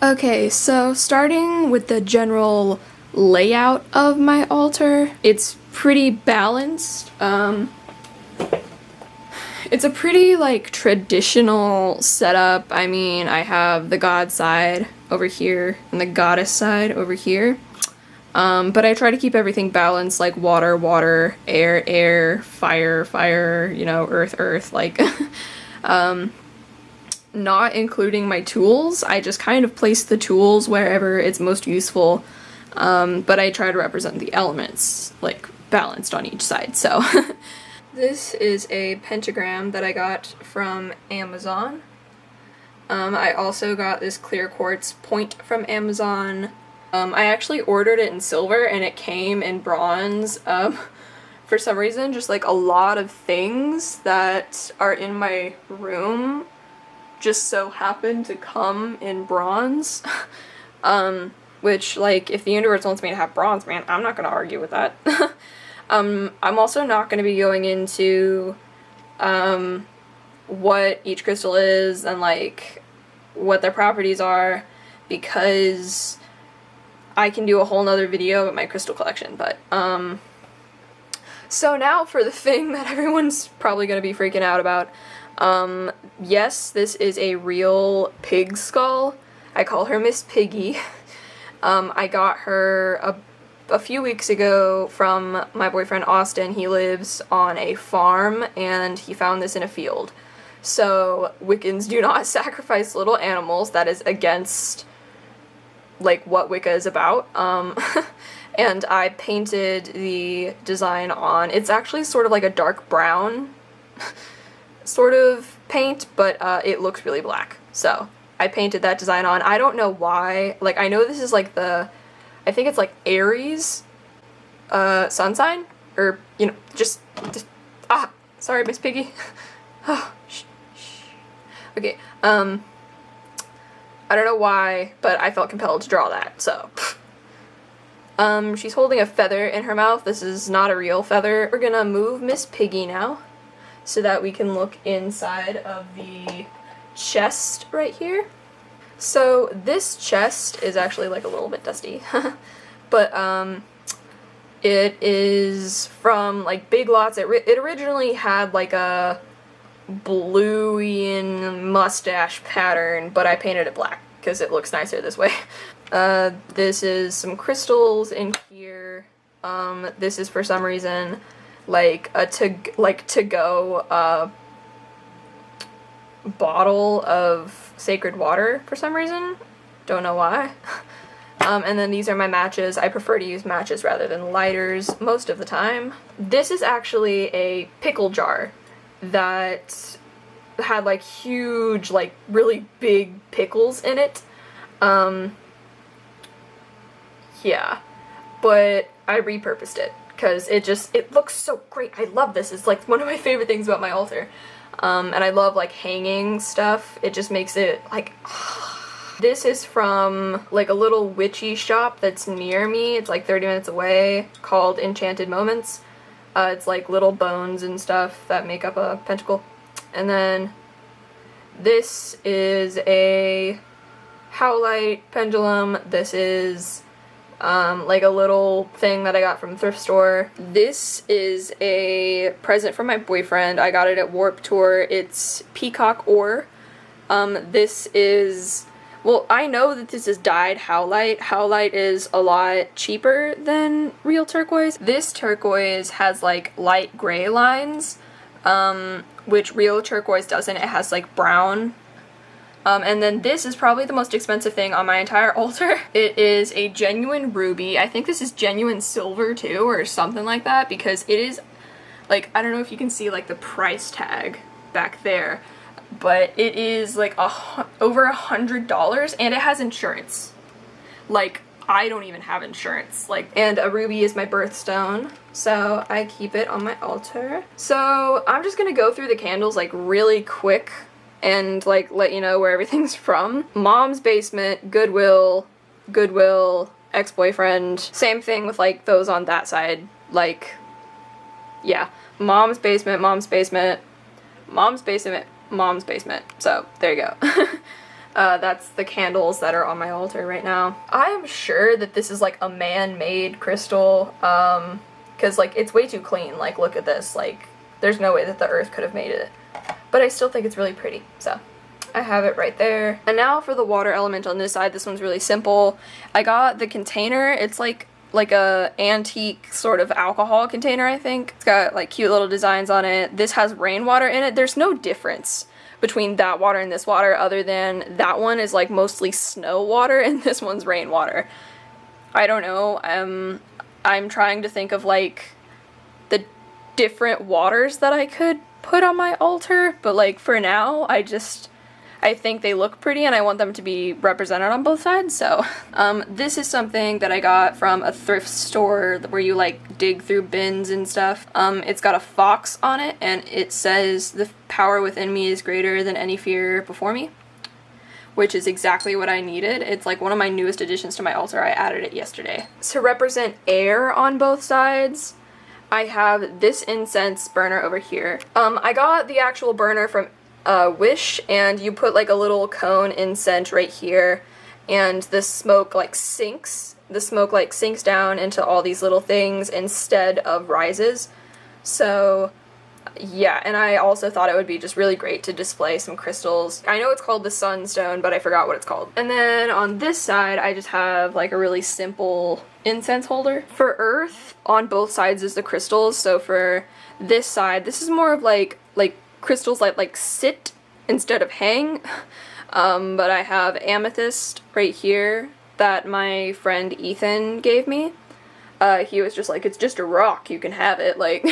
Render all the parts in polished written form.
Okay, so starting with the general layout of my altar, it's pretty balanced. It's a pretty, like, traditional setup. I mean, I have the god side over here and the goddess side over here. But I try to keep everything balanced, like water, water, air, air, fire, fire, you know, earth, earth, like, not including my tools. I just kind of place the tools wherever it's most useful, but I try to represent the elements, like, balanced on each side, so. This is a pentagram that I got from Amazon. I also got this clear quartz point from Amazon. I actually ordered it in silver and it came in bronze. For some reason, just like a lot of things that are in my room just so happen to come in bronze. Which, like, if the universe wants me to have bronze, man, I'm not gonna argue with that. I'm also not gonna be going into, what each crystal is and, like, what their properties are, because I can do a whole nother video about my crystal collection, but, so now for the thing that everyone's probably gonna be freaking out about. Yes, this is a real pig skull. I call her Miss Piggy. I got her a few weeks ago from my boyfriend Austin. He lives on a farm and he found this in a field. So Wiccans do not sacrifice little animals. That is against, like, what Wicca is about. And I painted the design on. It's actually sort of like a dark brown sort of paint, but it looks really black. So I painted that design on. I don't know why. Like, I know this is like I think it's like Aries sun sign, or, you know, just sorry, Miss Piggy. Shh. Okay, I don't know why, but I felt compelled to draw that, so. She's holding a feather in her mouth. This is not a real feather. We're gonna move Miss Piggy now, so that we can look inside of the chest right here. So this chest is actually, like, a little bit dusty, but it is from, like, Big Lots. It originally had, like, a bluey mustache pattern, but I painted it black because it looks nicer this way. This is some crystals in here. This is, for some reason, like a to-go bottle of sacred water for some reason. Don't know why. And then these are my matches. I prefer to use matches rather than lighters most of the time. This is actually a pickle jar that had, like, huge, like, really big pickles in it. Yeah. But I repurposed it because it looks so great. I love this. It's, like, one of my favorite things about my altar. And I love, like, hanging stuff. It just makes it, like, This is from, like, a little witchy shop that's near me. It's, like, 30 minutes away, called Enchanted Moments. It's, like, little bones and stuff that make up a pentacle. And then this is a howlite pendulum. This is like a little thing that I got from the thrift store. This is a present from my boyfriend. I got it at Warp Tour. It's peacock ore. This is, well, I know that this is dyed howlite. Howlite is a lot cheaper than real turquoise. This turquoise has, like, light gray lines, which real turquoise doesn't. It has, like, brown. And then this is probably the most expensive thing on my entire altar. It is a genuine ruby. I think this is genuine silver too, or something like that, because it is, like, I don't know if you can see, like, the price tag back there, but it is, like, over $100, and it has insurance. Like, I don't even have insurance. Like, and a ruby is my birthstone, so I keep it on my altar. So I'm just gonna go through the candles, like, really quick and, like, let you know where everything's from. Mom's basement, Goodwill, ex-boyfriend. Same thing with, like, those on that side. Like, yeah. Mom's basement, mom's basement, mom's basement, mom's basement. So, there you go. That's the candles that are on my altar right now. I am sure that this is like a man-made crystal, because like it's way too clean. Like, look at this, like there's no way that the earth could have made it. But I still think it's really pretty, so I have it right there. And now for the water element on this side. This one's really simple. I got the container. It's like a antique sort of alcohol container, I think. It's got like cute little designs on it. This has rainwater in it. There's no difference between that water and this water other than that one is like mostly snow water and this one's rainwater. I don't know. I'm trying to think of like the different waters that I could put on my altar, but like for now I think they look pretty and I want them to be represented on both sides. So this is something that I got from a thrift store where you like dig through bins and stuff. It's got a fox on it and it says the power within me is greater than any fear before me, which is exactly what I needed. It's like one of my newest additions to my altar. I added it yesterday. To represent air on both sides, I have this incense burner over here. I got the actual burner from Wish, and you put like a little cone incense right here, and the smoke like sinks. The smoke like sinks down into all these little things instead of rises. So yeah, and I also thought it would be just really great to display some crystals. I know it's called the sunstone, but I forgot what it's called. And then on this side, I just have like a really simple incense holder. For earth, on both sides is the crystals. So for this side, this is more of like crystals like sit instead of hang. But I have amethyst right here that my friend Ethan gave me. He was just like, it's just a rock, you can have it, like,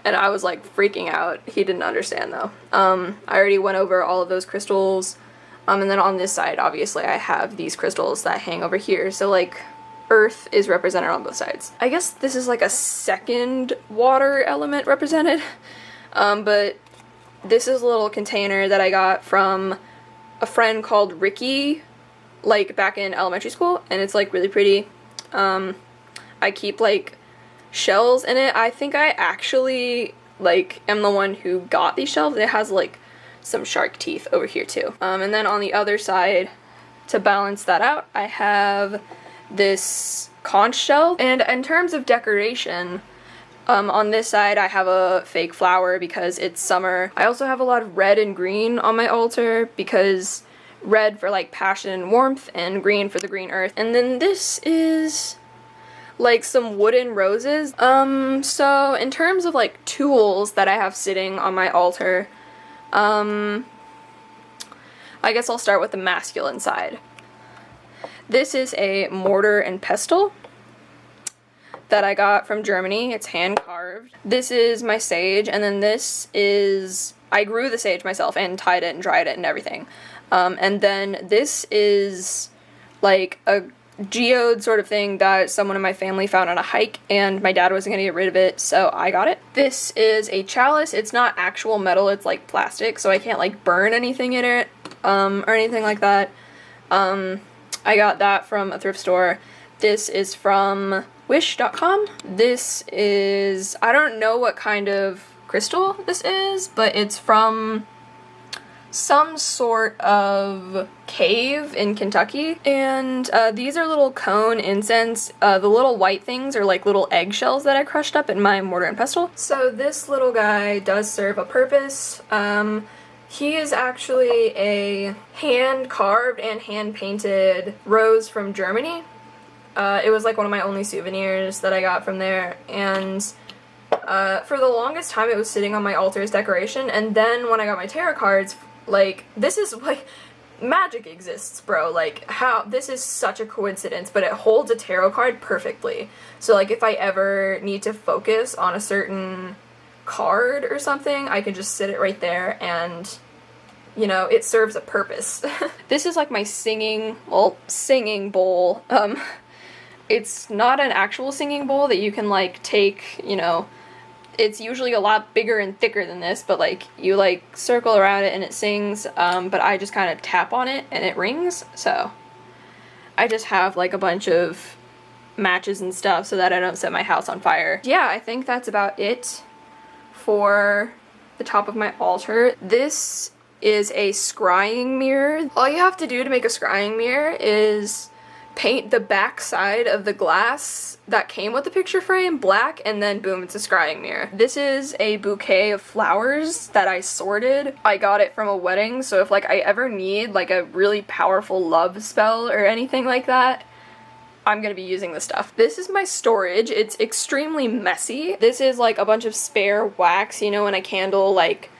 and I was like freaking out. He didn't understand though. I already went over all of those crystals, and then on this side, obviously, I have these crystals that hang over here, so like, earth is represented on both sides. I guess this is like a second water element represented, but this is a little container that I got from a friend called Ricky, like, back in elementary school, and it's like really pretty. I keep like shells in it. I think I actually like am the one who got these shells. It has like some shark teeth over here too. And then on the other side, to balance that out, I have this conch shell. And in terms of decoration, on this side I have a fake flower because it's summer. I also have a lot of red and green on my altar because red for like passion and warmth and green for the green earth. And then this is like some wooden roses. So in terms of like tools that I have sitting on my altar, I guess I'll start with the masculine side. This is a mortar and pestle that I got from Germany. It's hand carved. This is my sage, and then this is, I grew the sage myself and tied it and dried it and everything. And then this is like a geode sort of thing that someone in my family found on a hike, and my dad wasn't gonna get rid of it, so I got it. This is a chalice. It's not actual metal, it's like plastic, so I can't like burn anything in it, or anything like that. I got that from a thrift store. This is from wish.com. This is, I don't know what kind of crystal this is, but it's from some sort of cave in Kentucky, and these are little cone incense. The little white things are like little eggshells that I crushed up in my mortar and pestle. So this little guy does serve a purpose. He is actually a hand-carved and hand-painted rose from Germany. It was like one of my only souvenirs that I got from there, and for the longest time it was sitting on my altar as decoration, and then when I got my tarot cards, like, this is, like, magic exists, bro. Like, how, this is such a coincidence, but it holds a tarot card perfectly. So, like, if I ever need to focus on a certain card or something, I can just sit it right there and, you know, it serves a purpose. This is, like, my singing bowl. It's not an actual singing bowl that you can, like, take, you know. It's usually a lot bigger and thicker than this, but like you like circle around it and it sings, but I just kind of tap on it and it rings. So I just have like a bunch of matches and stuff so that I don't set my house on fire. Yeah, I think that's about it for the top of my altar. This is a scrying mirror. All you have to do to make a scrying mirror is paint the back side of the glass that came with the picture frame black, and then boom, it's a scrying mirror. This is a bouquet of flowers that I sorted. I got it from a wedding, so if like I ever need like a really powerful love spell or anything like that, I'm gonna be using this stuff. This is my storage. It's extremely messy. This is like a bunch of spare wax, you know, when a candle like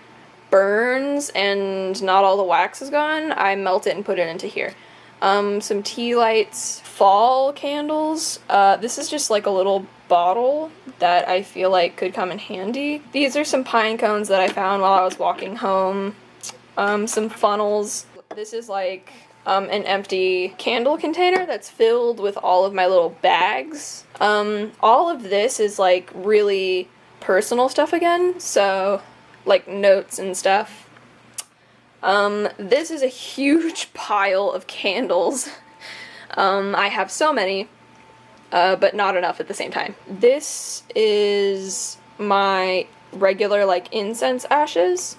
burns and not all the wax is gone, I melt it and put it into here. Some tea lights, fall candles. This is just like a little bottle that I feel like could come in handy. These are some pine cones that I found while I was walking home. Some funnels. This is like an empty candle container that's filled with all of my little bags. All of this is like really personal stuff again, so like notes and stuff. This is a huge pile of candles. I have so many, but not enough at the same time. This is my regular, like, incense ashes.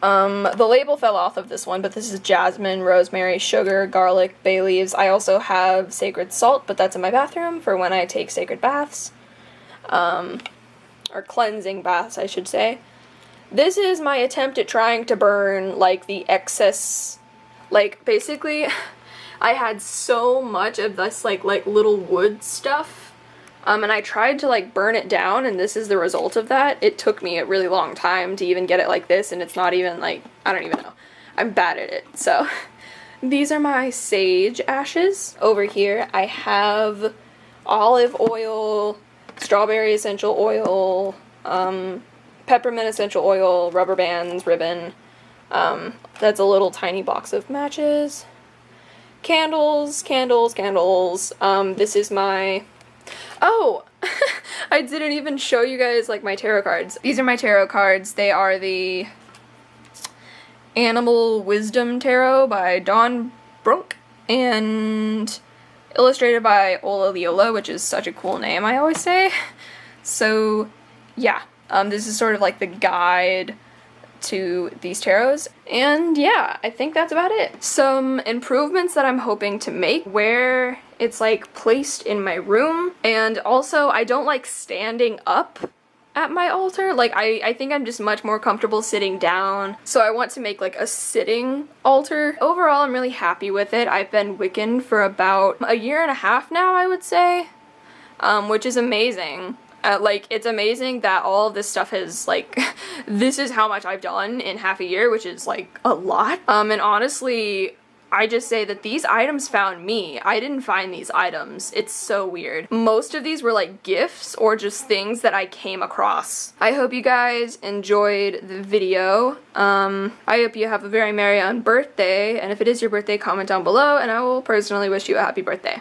The label fell off of this one, but this is jasmine, rosemary, sugar, garlic, bay leaves. I also have sacred salt, but that's in my bathroom for when I take sacred baths. Or cleansing baths, I should say. This is my attempt at trying to burn, like, the excess, like, basically, I had so much of this, like little wood stuff, and I tried to, like, burn it down, and this is the result of that. It took me a really long time to even get it like this, and it's not even, like, I don't even know. I'm bad at it, so. These are my sage ashes. Over here, I have olive oil, strawberry essential oil, peppermint essential oil, rubber bands, ribbon. That's a little tiny box of matches. Candles, candles, candles. This is my... Oh! I didn't even show you guys, like, my tarot cards. These are my tarot cards. They are the Animal Wisdom Tarot by Dawn Brunk and illustrated by Ola Leola, which is such a cool name, I always say. So, yeah. This is sort of like the guide to these tarots. And yeah, I think that's about it. Some improvements that I'm hoping to make where it's like placed in my room. And also, I don't like standing up at my altar. Like, I think I'm just much more comfortable sitting down. So I want to make like a sitting altar. Overall, I'm really happy with it. I've been Wiccan for about a year and a half now, I would say, which is amazing. Like, it's amazing that all of this stuff has, like, this is how much I've done in half a year, which is, like, a lot. And honestly, I just say that these items found me. I didn't find these items. It's so weird. Most of these were, like, gifts or just things that I came across. I hope you guys enjoyed the video. I hope you have a very merry birthday, and if it is your birthday, comment down below, and I will personally wish you a happy birthday.